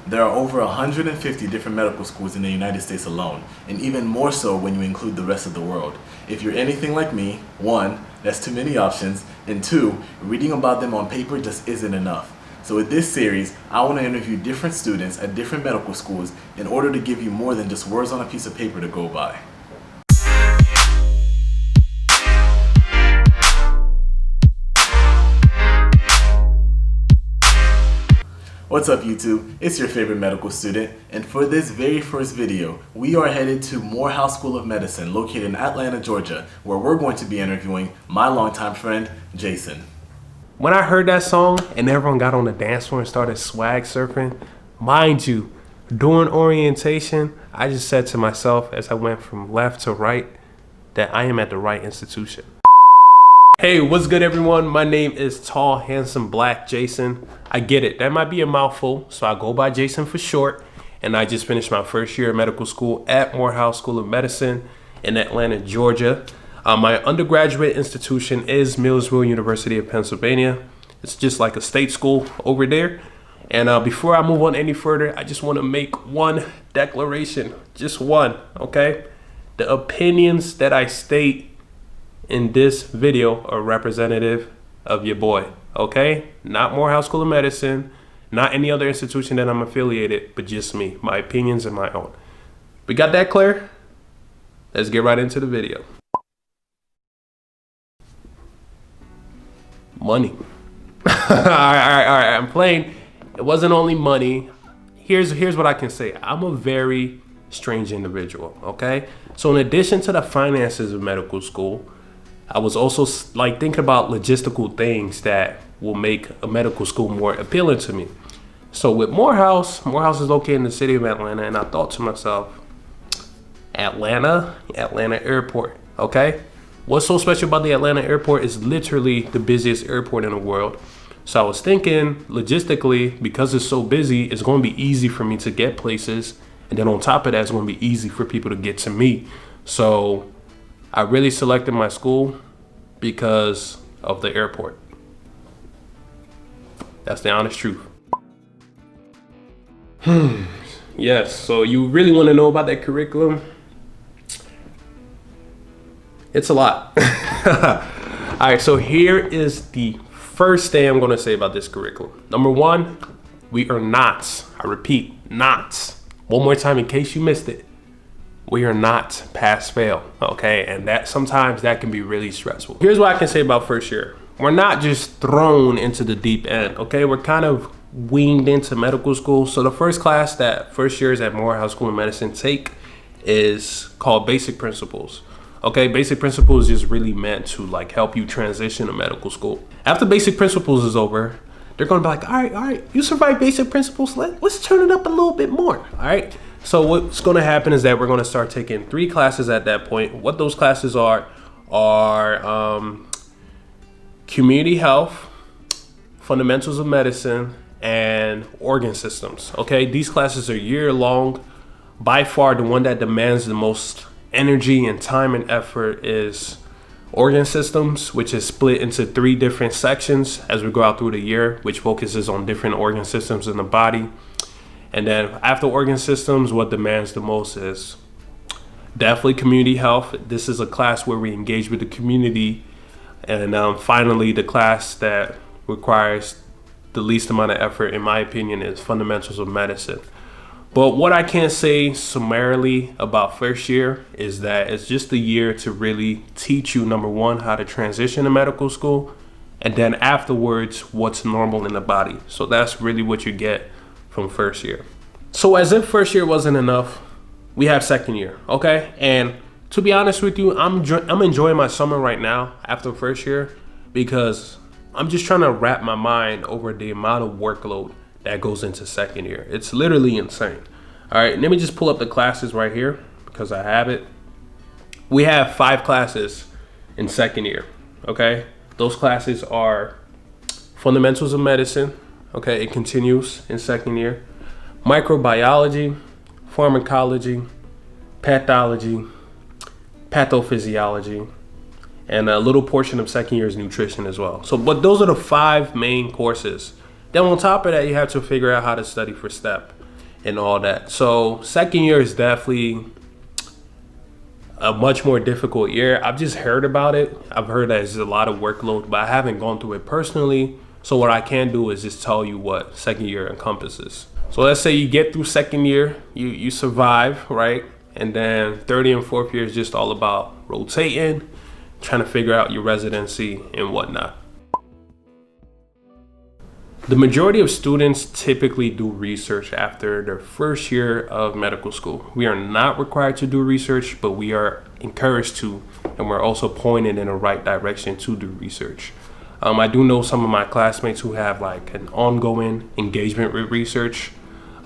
There are over 150 different medical schools in the United States alone, and even more so when you include the rest of the world. If you're anything like me, one, that's too many options, and two, reading about them on paper just isn't enough. So with this series, I want to interview different students at different medical schools in order to give you more than just words on a piece of paper to go by. What's up YouTube? It's your favorite medical student, and for this very first video, we are headed to MoreHouse School of Medicine located in Atlanta, Georgia, where we're going to be interviewing my longtime friend, Jason. When I heard that song and everyone got on the dance floor and started swag surfing, mind you, during orientation, I just said to myself as I went from left to right that I am at the right institution. Hey, what's good everyone? My name is Tall, Handsome, Black Jason. I get it, that might be a mouthful, so I go by Jason for short. And I just finished my first year of medical school at MoreHouse School of Medicine in Atlanta, Georgia. My undergraduate institution is Millsville University of Pennsylvania. It's just like a state school over there. And before I move on any further, I just want to make one declaration, just one, okay? The opinions that I state in this video are representative of your boy, okay? Not MoreHouse School of Medicine, not any other institution that I'm affiliated, but just me, my opinions and my own. We got that clear? Let's get right into the video. Money. all right, I'm playing. It wasn't only money. Here's what I can say. I'm a very strange individual, okay? So in addition to the finances of medical school, I was also like thinking about logistical things that will make a medical school more appealing to me. So with MoreHouse is located in the city of Atlanta, and I thought to myself, Atlanta airport, okay? What's so special about the Atlanta airport is literally the busiest airport in the world. So I was thinking logistically, because it's so busy, it's going to be easy for me to get places. And then on top of that, it's going to be easy for people to get to me. So I really selected my school because of the airport. That's the honest truth. Yes, so you really want to know about that curriculum? It's a lot. All right, so here is the first thing I'm going to say about this curriculum. Number one, we are not, I repeat, not. One more time in case you missed it. We are not pass fail, okay? And that sometimes that can be really stressful. Here's what I can say about first year. We're not just thrown into the deep end, okay? We're kind of weaned into medical school. So the first class that first years at MoreHouse School of Medicine take is called Basic Principles. Okay, Basic Principles is really meant to like help you transition to medical school. After Basic Principles is over, they're gonna be like, all right, you survived Basic Principles, let's turn it up a little bit more, all right? So what's gonna happen is that we're gonna start taking 3 classes at that point. What those classes are community health, fundamentals of medicine, and organ systems, okay? These classes are year long. By far, the one that demands the most energy and time and effort is organ systems, which is split into 3 different sections as we go out through the year, which focuses on different organ systems in the body. And then after organ systems, what demands the most is definitely community health. This is a class where we engage with the community. And finally, the class that requires the least amount of effort, in my opinion, is fundamentals of medicine. But what I can say summarily about first year is that it's just a year to really teach you, number one, how to transition to medical school, and then afterwards, what's normal in the body. So that's really what you get from first year. So as if first year wasn't enough, we have second year, okay? And to be honest with you, I'm enjoying my summer right now after first year because I'm just trying to wrap my mind over the amount of workload that goes into second year. It's literally insane. All right, let me just pull up the classes right here because I have it. We have 5 classes in second year, okay? Those classes are fundamentals of medicine, okay? It continues in second year. Microbiology, pharmacology, pathology, pathophysiology, and a little portion of second year is nutrition as well. So, but those are the 5 main courses. Then on top of that, you have to figure out how to study for STEP. and all that. So second year is definitely a much more difficult year. I've just heard about it. I've heard that it's a lot of workload, but I haven't gone through it personally. So what I can do is just tell you what second year encompasses. So let's say you get through second year, you survive, right? And then third and fourth year is just all about rotating, trying to figure out your residency and whatnot. The majority of students typically do research after their first year of medical school. We are not required to do research, but we are encouraged to, and we're also pointed in the right direction to do research. I do know some of my classmates who have like an ongoing engagement with research.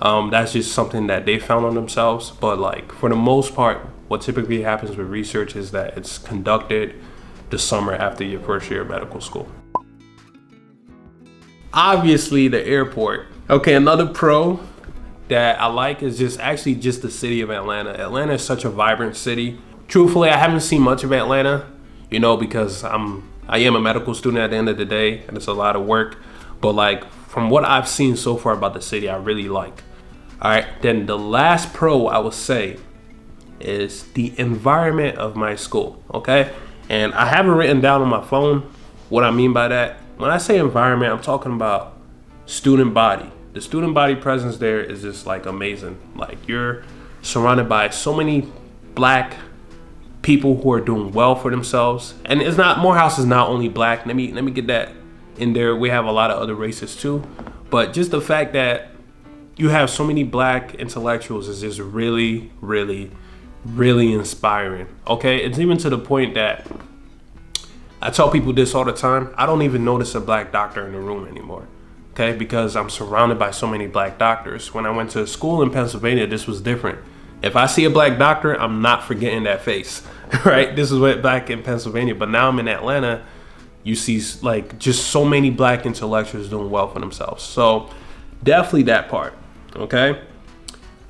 That's just something that they found on themselves. But like for the most part, what typically happens with research is that it's conducted the summer after your first year of medical school. Obviously, the airport. Okay, another pro that I like is just the city of Atlanta. Atlanta is such a vibrant city. Truthfully, I haven't seen much of Atlanta, because I am a medical student at the end of the day, and it's a lot of work. But like from what I've seen so far about the city, I really like. All right, then the last pro I would say is the environment of my school. Okay, and I haven't written down on my phone what I mean by that. When I say environment, I'm talking about student body. The student body presence there is just like amazing. Like you're surrounded by so many black people who are doing well for themselves. And it's not, Morehouse is not only black. Let me get that in there. We have a lot of other races too. But just the fact that you have so many black intellectuals is just really, really, really inspiring. Okay, it's even to the point that I tell people this all the time. I don't even notice a black doctor in the room anymore, okay? Because I'm surrounded by so many black doctors. When I went to school in Pennsylvania, this was different. If I see a black doctor, I'm not forgetting that face, right? This is what back in Pennsylvania. But now I'm in Atlanta, you see like just so many black intellectuals doing well for themselves. So definitely that part, okay?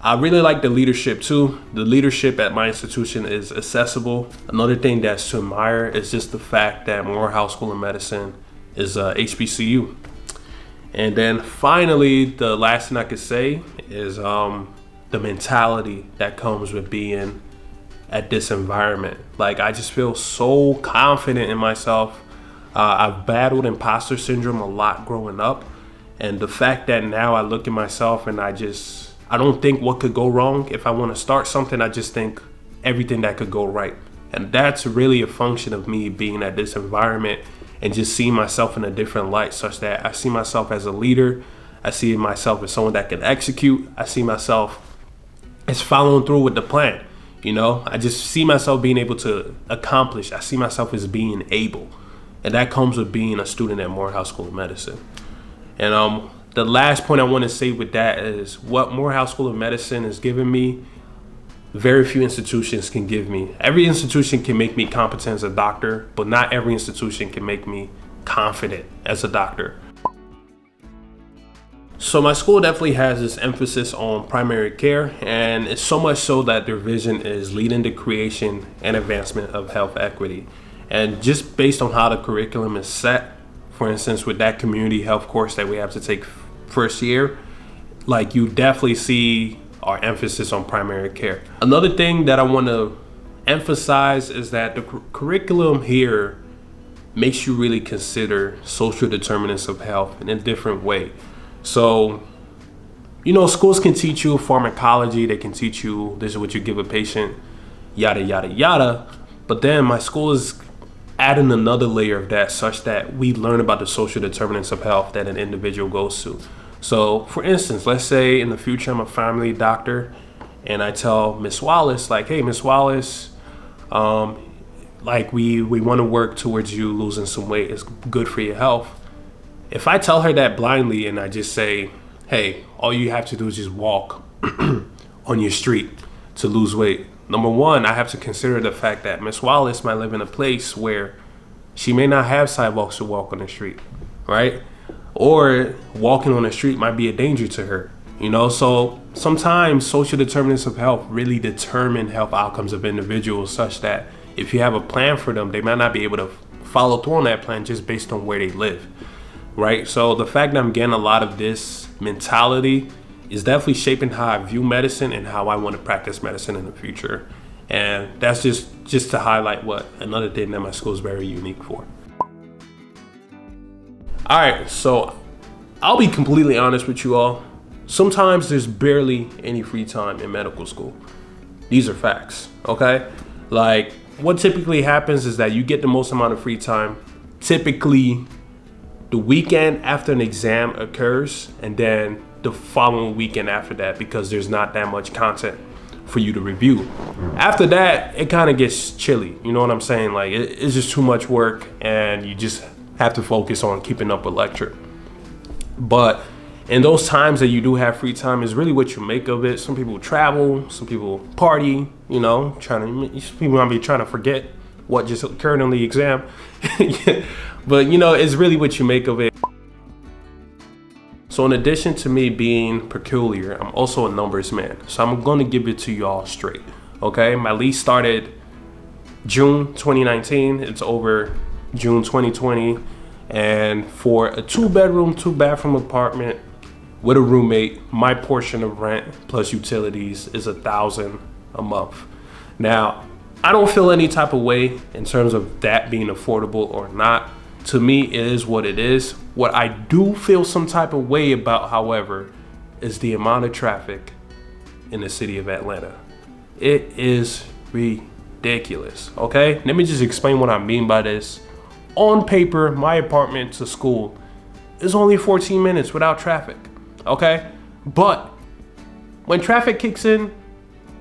I really like the leadership too. The leadership at my institution is accessible. Another thing that's to admire is just the fact that MoreHouse School of Medicine is a HBCU. And then finally, the last thing I could say is the mentality that comes with being at this environment. Like I just feel so confident in myself. I've battled imposter syndrome a lot growing up. And the fact that now I look at myself and I don't think what could go wrong. If I want to start something, I just think everything that could go right. And that's really a function of me being at this environment and just seeing myself in a different light, such that I see myself as a leader. I see myself as someone that can execute. I see myself as following through with the plan. I just see myself being able to accomplish. I see myself as being able. And that comes with being a student at MoreHouse School of Medicine. And the last point I want to say with that is what MoreHouse School of Medicine has given me, very few institutions can give me. Every institution can make me competent as a doctor, but not every institution can make me confident as a doctor. So my school definitely has this emphasis on primary care, and it's so much so that their vision is leading the creation and advancement of health equity. And just based on how the curriculum is set, for instance, with that community health course that we have to take first year, like you definitely see our emphasis on primary care. Another thing that I want to emphasize is that the curriculum here makes you really consider social determinants of health in a different way. So, schools can teach you pharmacology, they can teach you this is what you give a patient, yada, yada, yada. But then my school is adding another layer of that such that we learn about the social determinants of health that an individual goes to. So for instance, let's say in the future I'm a family doctor and I tell Miss Wallace, like, hey, Miss Wallace, like we want to work towards you losing some weight. It's good for your health. If I tell her that blindly and I just say, hey, all you have to do is just walk on your street to lose weight. Number one, I have to consider the fact that Miss Wallace might live in a place where she may not have sidewalks to walk on the street, right? Or walking on the street might be a danger to her, So sometimes social determinants of health really determine health outcomes of individuals such that if you have a plan for them, they might not be able to follow through on that plan just based on where they live, right? So the fact that I'm getting a lot of this mentality is definitely shaping how I view medicine and how I want to practice medicine in the future. And that's just to highlight what another thing that my school is very unique for. All right, so I'll be completely honest with you all. Sometimes there's barely any free time in medical school. These are facts, okay? Like, what typically happens is that you get the most amount of free time typically the weekend after an exam occurs, and then the following weekend after that, because there's not that much content for you to review. After that, it kind of gets chilly. You know what I'm saying? Like, it's just too much work, and you just have to focus on keeping up with lecture. But in those times that you do have free time is really what you make of it. Some people travel, some people party, you know, some people might be trying to forget what just occurred on the exam. But, you know, it's really what you make of it. So in addition to me being peculiar, I'm also a numbers man. So I'm going to give it to y'all straight, okay? My lease started June 2019. It's over June 2020. And for a 2-bedroom, 2-bathroom apartment with a roommate, my portion of rent plus utilities is $1,000 a month. Now, I don't feel any type of way in terms of that being affordable or not. To me, it is what it is. What I do feel some type of way about, however, is the amount of traffic in the city of Atlanta. It is ridiculous, okay? Let me just explain what I mean by this. On paper, my apartment to school is only 14 minutes without traffic, okay? But when traffic kicks in,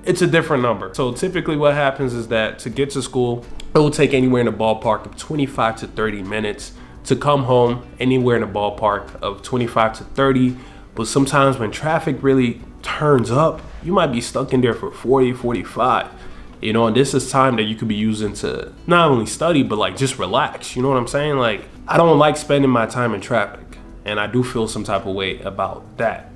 it's a different number. So typically what happens is that to get to school, it will take anywhere in the ballpark of 25 to 30 minutes. To come home, anywhere in the ballpark of 25 to 30. But sometimes when traffic really turns up, you might be stuck in there for 40, 45. You know, and this is time that you could be using to not only study, but like just relax. You know what I'm saying? Like, I don't like spending my time in traffic, and I do feel some type of way about that.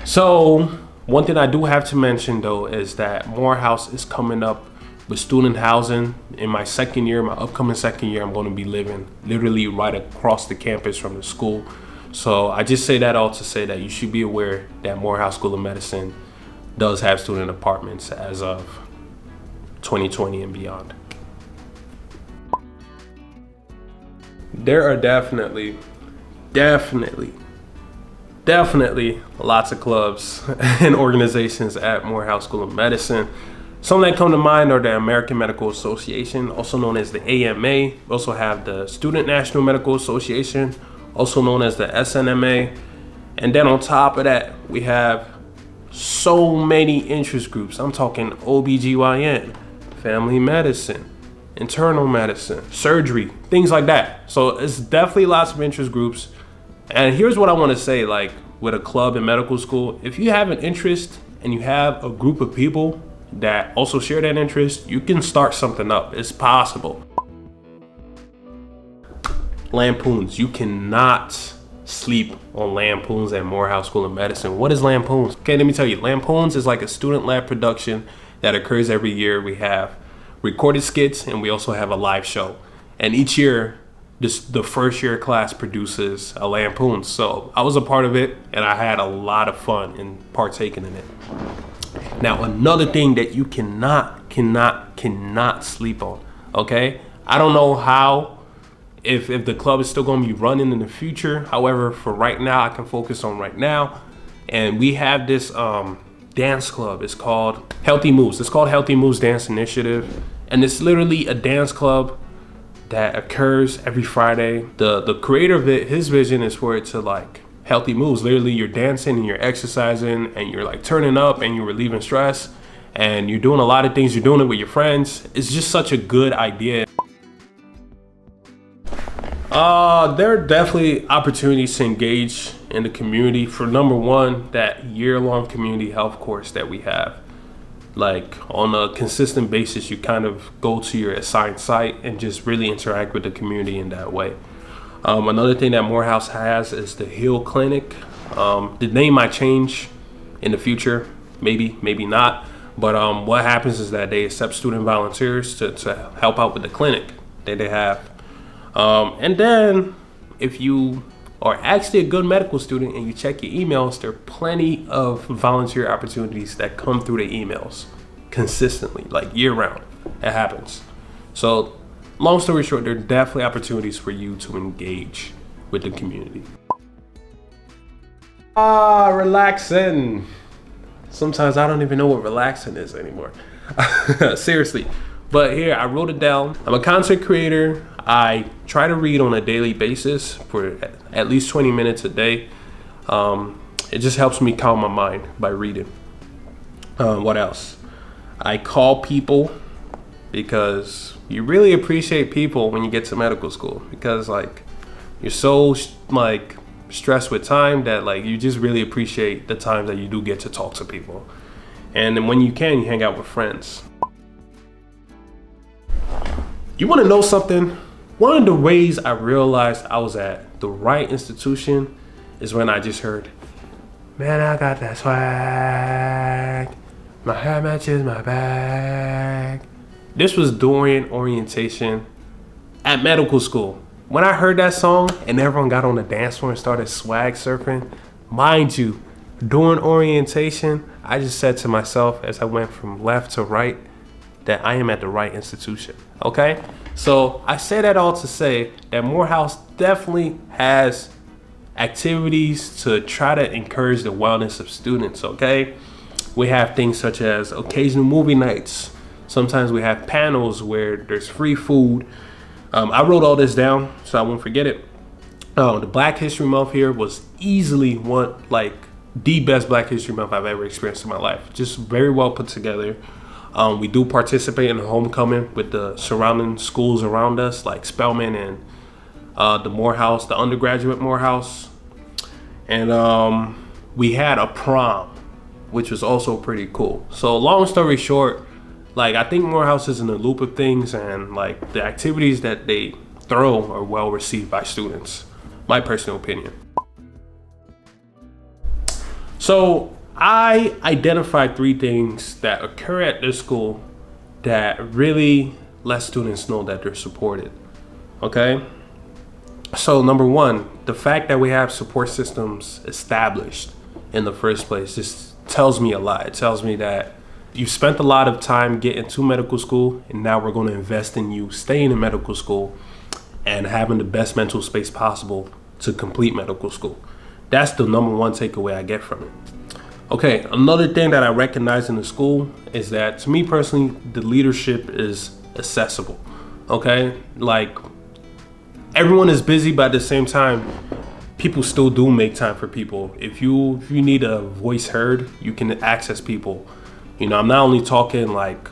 So one thing I do have to mention though is that MoreHouse is coming up with student housing. In my second year, my upcoming second year, I'm going to be living literally right across the campus from the school. So I just say that all to say that you should be aware that MoreHouse School of Medicine does have student apartments as of 2020 and beyond. There are definitely lots of clubs and organizations at MoreHouse School of Medicine. Some that come to mind are the American Medical Association, also known as the AMA. We also have the Student National Medical Association, also known as the SNMA. And then on top of that, we have so many interest groups. I'm talking OBGYN, family medicine, internal medicine, surgery, things like that. So it's definitely lots of interest groups. And here's what I want to say, like with a club in medical school, if you have an interest and you have a group of people that also share that interest, you can start something up. It's possible. Lampoons. You cannot sleep on lampoons at MoreHouse School of Medicine. What is lampoons? Okay, let me tell you. Lampoons is like a student lab production that occurs every year. We have recorded skits and we also have a live show. And each year, the first year class produces a lampoon. So I was a part of it and I had a lot of fun in partaking in it. Now, another thing that you cannot sleep on, okay? I don't know how, if the club is still going to be running in the future. However, for right now, I can focus on right now. And we have this dance club. It's called Healthy Moves. It's called Healthy Moves Dance Initiative. And it's literally a dance club that occurs every Friday. The creator of it, his vision is for it to like healthy moves. Literally, you're dancing and you're exercising and you're like turning up and you're relieving stress and you're doing a lot of things. You're doing it with your friends. It's just such a good idea. There are definitely opportunities to engage in the community. For number one, that year-long community health course that we have. Like on a consistent basis, you kind of go to your assigned site and just really interact with the community in that way. Another thing that MoreHouse has is the Hill Clinic. The name might change in the future, maybe not. But what happens is that they accept student volunteers to help out with the clinic that they have. And then if you or actually a good medical student and you check your emails, there are plenty of volunteer opportunities that come through the emails consistently, like year round. It happens. So long story short, there are definitely opportunities for you to engage with the community. Relaxing. Sometimes I don't even know what relaxing is anymore. Seriously. But here, I wrote it down. I'm a content creator. I try to read on a daily basis for at least 20 minutes a day. It just helps me calm my mind by reading. What else? I call people, because you really appreciate people when you get to medical school, because like you're so like stressed with time that like you just really appreciate the time that you do get to talk to people. And then when you can, you hang out with friends. You want to know something? One of the ways I realized I was at the right institution is when I just heard, man, I got that swag. My hair matches my bag. This was during orientation at medical school. When I heard that song and everyone got on the dance floor and started swag surfing, mind you, during orientation, I just said to myself as I went from left to right that I am at the right institution, okay? So I say that all to say that Morehouse definitely has activities to try to encourage the wellness of students, okay? We have things such as occasional movie nights. Sometimes we have panels where there's free food. I wrote all this down so I won't forget it. The Black History Month here was easily the best Black History Month I've ever experienced in my life. Just very well put together. We do participate in the homecoming with the surrounding schools around us, like Spelman and the Morehouse, the undergraduate Morehouse. And we had a prom, which was also pretty cool. So long story short, like I think Morehouse is in the loop of things, and like the activities that they throw are well received by students. My personal opinion. So I identified 3 things that occur at this school that really let students know that they're supported. Okay? So number 1, the fact that we have support systems established in the first place just tells me a lot. It tells me that you spent a lot of time getting to medical school, and now we're going to invest in you staying in medical school and having the best mental space possible to complete medical school. That's the number 1 takeaway I get from it. Okay, another thing that I recognize in the school is that, to me personally, the leadership is accessible. Okay, like everyone is busy, but at the same time, people still do make time for people. If you need a voice heard, you can access people. You know, I'm not only talking like,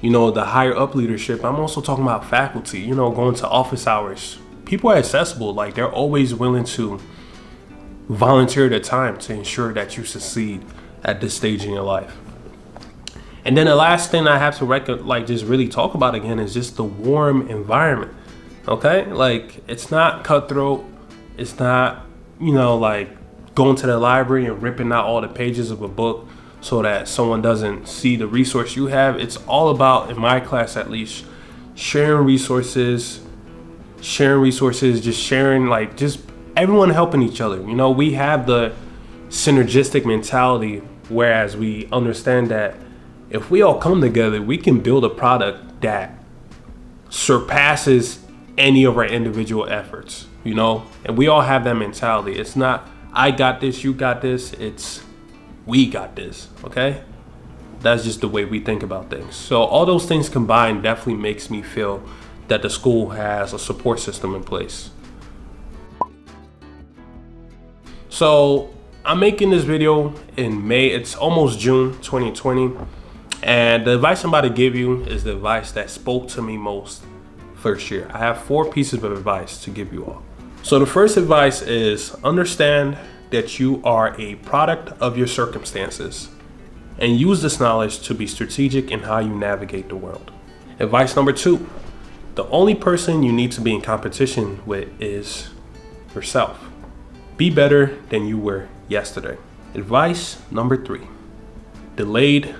you know, the higher up leadership, I'm also talking about faculty, you know, going to office hours. People are accessible, like they're always willing to volunteer their time to ensure that you succeed at this stage in your life. And then the last thing I have to just really talk about again is just the warm environment. Okay, like it's not cutthroat. It's not, you know, like going to the library and ripping out all the pages of a book so that someone doesn't see the resource you have. It's all about, in my class at least, sharing resources, just sharing, like just everyone helping each other. You know, we have the synergistic mentality, whereas we understand that if we all come together, we can build a product that surpasses any of our individual efforts, you know? And we all have that mentality. It's not, I got this, you got this. It's, we got this, okay? That's just the way we think about things. So all those things combined definitely makes me feel that the school has a support system in place. So I'm making this video in May. It's almost June 2020. And the advice I'm about to give you is the advice that spoke to me most first year. I have 4 pieces of advice to give you all. So the first advice is understand that you are a product of your circumstances and use this knowledge to be strategic in how you navigate the world. Advice number 2, the only person you need to be in competition with is yourself. Be better than you were yesterday. Advice number 3, delayed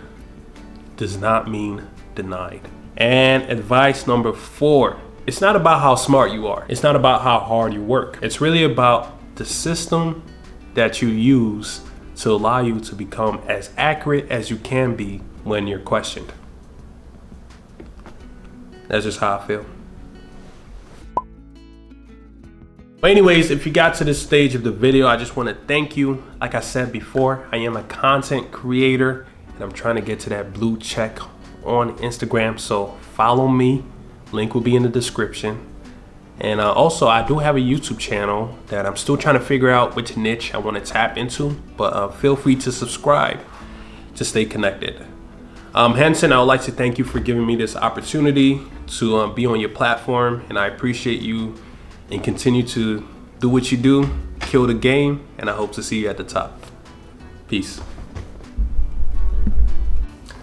does not mean denied. And advice number 4 It's not about how smart you are. It's not about how hard you work. It's really about the system that you use to allow you to become as accurate as you can be when you're questioned. That's just how I feel. But anyways, if you got to this stage of the video, I just want to thank you. Like I said before, I am a content creator and I'm trying to get to that blue check on Instagram. So follow me. Link will be in the description. And also, I do have a YouTube channel that I'm still trying to figure out which niche I want to tap into. But feel free to subscribe to stay connected. Henson, I would like to thank you for giving me this opportunity to be on your platform. And I appreciate you and continue to do what you do, kill the game. And I hope to see you at the top. Peace.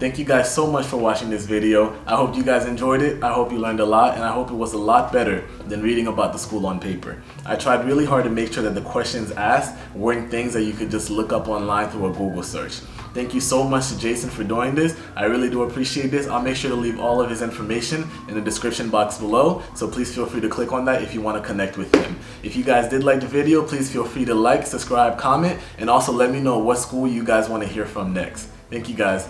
Thank you guys so much for watching this video. I hope you guys enjoyed it. I hope you learned a lot, and I hope it was a lot better than reading about the school on paper. I tried really hard to make sure that the questions asked weren't things that you could just look up online through a Google search. Thank you so much to Jason for doing this. I really do appreciate this. I'll make sure to leave all of his information in the description box below, so please feel free to click on that if you want to connect with him. If you guys did like the video, please feel free to like, subscribe, comment, and also let me know what school you guys want to hear from next. Thank you guys.